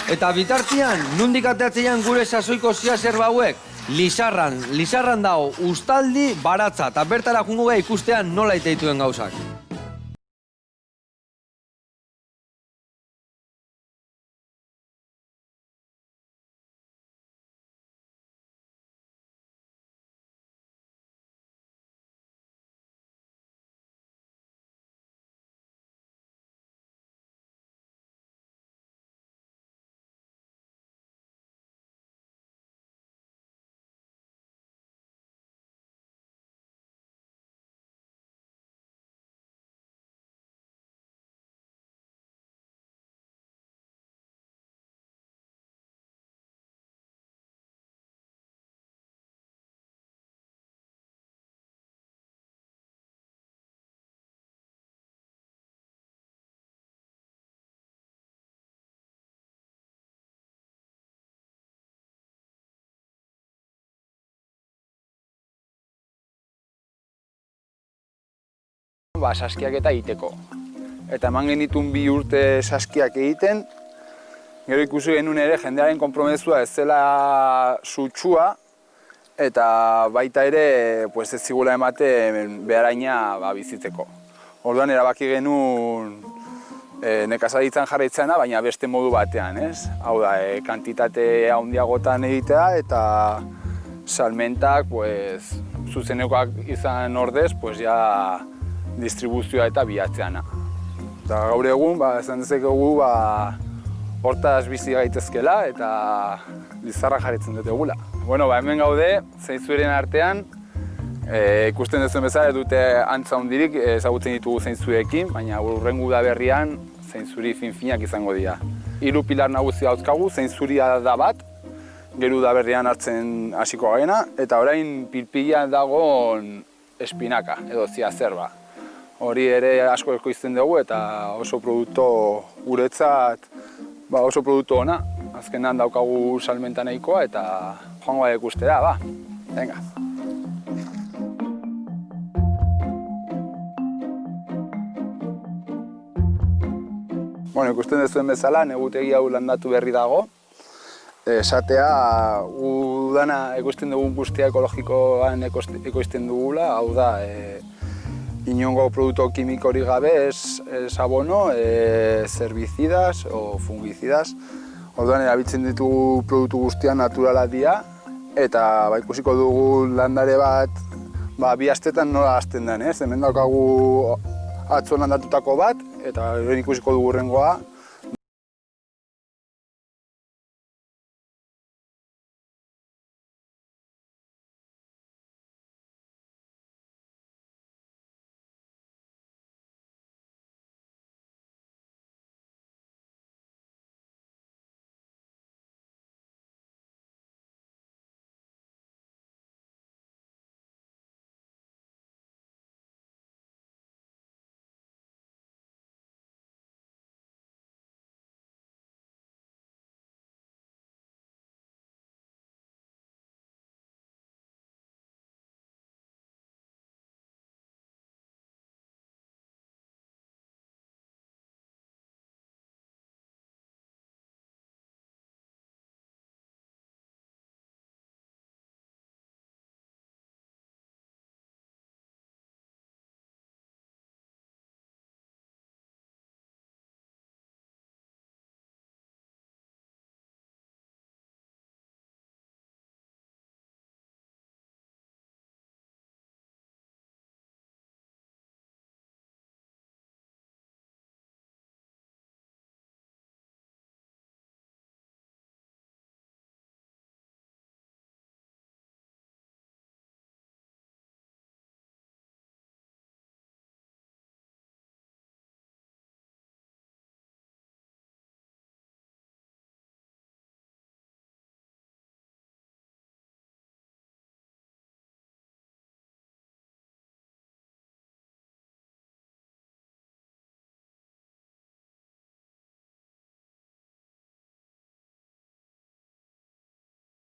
Eta bitartian, nundik ateatzean gure sasoiko zerba hauek? Lizarran dago ustaldi baratza, eta bertara jungo geha ikustean nola iteituen gauzak. Saskiak eta egiteko. Eta eman genitun 2 urte saskiak egiten, gero ikusi genuen ere jendearen konpromezua ez zela sutsua, eta baita ere ez zigula ematen beharaina bizitzeko. Orduan erabaki genuen nekazaritzan jarraitzena, baina beste modu batean, ez? Hau da, kantitate handiagotan egitea eta salmentak zuzenekoak izan ordez, ja distribuzioa eta bilatzeana. Eta gaur egun, esan dezakegu, hortaz bizi gaitezkela eta lizarra jarritzen dut egula. Hemen gaude, zeintzuren artean, ikusten duzuen bezala dute antza hundirik ezagutzen ditugu zeintzurekin, baina hurrengo udaberrian zeintzuri fin-finak izango dira. 3 pilar nagusi dauzkagu, zeintzuria da bat, gero udaberrian hartzen hasiko gagena, eta orain pilpilan dagoen espinaka edo zerba. Hori ere asko ekoizten dugu eta oso produktu guretzat oso produktu ona. Azkenan daukagu salmenta nahikoa eta joango da ikustera, Venga. Ikusten duzuen bezala, negutegi hau landatu berri dago. Esatea, udana ekoizten dugun guztia ekologikoan ekoizten dugula, hau da, inongo produktu kimikorik gabe, ez abono, herbicidas o fungicidas. Orduan erabiltzen ditugu produktu guztiak naturalak dira, eta ikusiko dugu landare bat 2 astetan nola hasten den, ez? Hemen daukagu atzo landatutako bat, eta ikusiko dugu hurrengoa